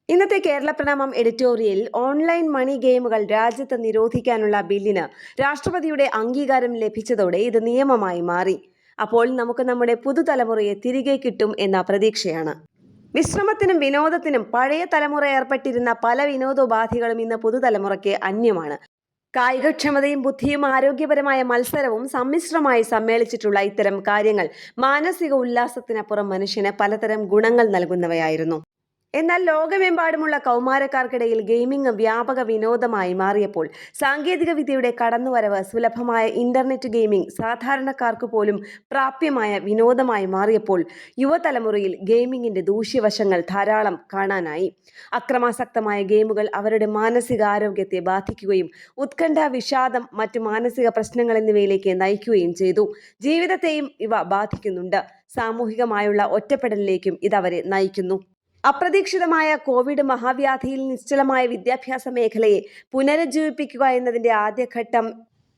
ഇന്നത്തെ കേരള പ്രണാമം editorial online മണി ഗെയിമുകൾ രാജ്യത്ത് നിരോധിക്കാനുള്ള ബില്ലിന് രാഷ്ട്രപതിയുടെ അംഗീകാരം ലഭിച്ചതോടെ ഇത് നിയമമായി മാറി. അപ്പോൾ നമുക്ക് നമ്മുടെ പുതുതലമുറയെ തിരികെ കിട്ടും എന്ന പ്രതീക്ഷയാണ്. വിശ്രമത്തിനും വിനോദത്തിനും പഴയ തലമുറ ഏർപ്പെട്ടിരുന്ന പല വിനോദോപാധികളും ഇന്ന് പുതുതലമുറയ്ക്ക് അന്യമാണ്. കായികക്ഷമതയും ബുദ്ധിയും ആരോഗ്യപരമായ മത്സരവും സമ്മിശ്രമായി സമ്മേളിച്ചിട്ടുള്ള ഇത്തരം കാര്യങ്ങൾ മാനസിക ഉല്ലാസത്തിനപ്പുറം മനുഷ്യന് പലതരം ഗുണങ്ങൾ നൽകുന്നവയായിരുന്നു. എന്നാൽ ലോകമെമ്പാടുമുള്ള കൗമാരക്കാർക്കിടയിൽ ഗെയിമിംഗ് വ്യാപക വിനോദമായി മാറിയപ്പോൾ സാങ്കേതിക വിദ്യയുടെ കടന്നുവരവ്, സുലഭമായ ഇന്റർനെറ്റ് ഗെയിമിംഗ് സാധാരണക്കാർക്ക് പോലും പ്രാപ്യമായ വിനോദമായി മാറിയപ്പോൾ യുവതലമുറയിൽ ഗെയിമിംഗിന്റെ ദൂഷ്യവശങ്ങൾ ധാരാളം കാണാനായി. അക്രമാസക്തമായ ഗെയിമുകൾ അവരുടെ മാനസികാരോഗ്യത്തെ ബാധിക്കുകയും ഉത്കണ്ഠ, വിഷാദം, മറ്റു മാനസിക പ്രശ്നങ്ങൾ എന്നിവയിലേക്ക് നയിക്കുകയും ചെയ്തു. ജീവിതത്തെയും ഇവ ബാധിക്കുന്നുണ്ട്. സാമൂഹികമായുള്ള ഒറ്റപ്പെടലിലേക്കും ഇതവരെ നയിക്കുന്നു. അപ്രതീക്ഷിതമായ കോവിഡ് മഹാവ്യാധിയിൽ നിശ്ചലമായ വിദ്യാഭ്യാസ മേഖലയെ പുനരുജ്ജീവിപ്പിക്കുക എന്നതിന്റെ ആദ്യഘട്ടം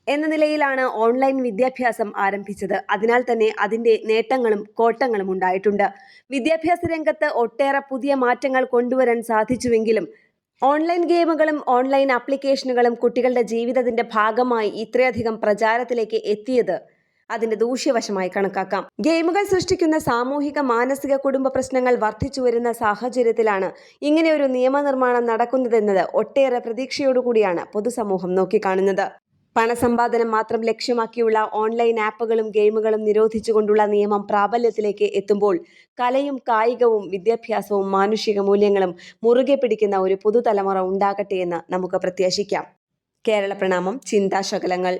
എന്ന നിലയിലാണ് ഓൺലൈൻ വിദ്യാഭ്യാസം ആരംഭിച്ചത്. അതിനാൽ തന്നെ അതിന്റെ നേട്ടങ്ങളും കോട്ടങ്ങളും ഉണ്ടായിട്ടുണ്ട്. വിദ്യാഭ്യാസ രംഗത്ത് ഒട്ടേറെ പുതിയ മാറ്റങ്ങൾ കൊണ്ടുവരാൻ സാധിച്ചുവെങ്കിലും ഓൺലൈൻ ഗെയിമുകളും ഓൺലൈൻ ആപ്ലിക്കേഷനുകളും കുട്ടികളുടെ ജീവിതത്തിന്റെ ഭാഗമായി ഇത്രയധികം പ്രചാരത്തിലേക്ക് എത്തിയത് അതിന്റെ ദൂഷ്യവശമായി കണക്കാക്കാം. ഗെയിമുകൾ സൃഷ്ടിക്കുന്ന സാമൂഹിക, മാനസിക, കുടുംബ പ്രശ്നങ്ങൾ വർദ്ധിച്ചു വരുന്ന സാഹചര്യത്തിലാണ് ഇങ്ങനെയൊരു നിയമനിർമ്മാണം നടക്കുന്നതെന്നത് ഒട്ടേറെ പ്രതീക്ഷയോടുകൂടിയാണ് പൊതുസമൂഹം നോക്കിക്കാണുന്നത്. പണസമ്പാദനം മാത്രം ലക്ഷ്യമാക്കിയുള്ള ഓൺലൈൻ ആപ്പുകളും ഗെയിമുകളും നിരോധിച്ചുകൊണ്ടുള്ള നിയമം പ്രാബല്യത്തിലേക്ക് എത്തുമ്പോൾ കലയും കായികവും വിദ്യാഭ്യാസവും മാനുഷിക മൂല്യങ്ങളും മുറുകെ പിടിക്കുന്ന ഒരു പുതുതലമുറ ഉണ്ടാകട്ടെ എന്ന് നമുക്ക് പ്രത്യാശിക്കാം. കേരള പ്രണാമം. ചിന്താശകലങ്ങൾ.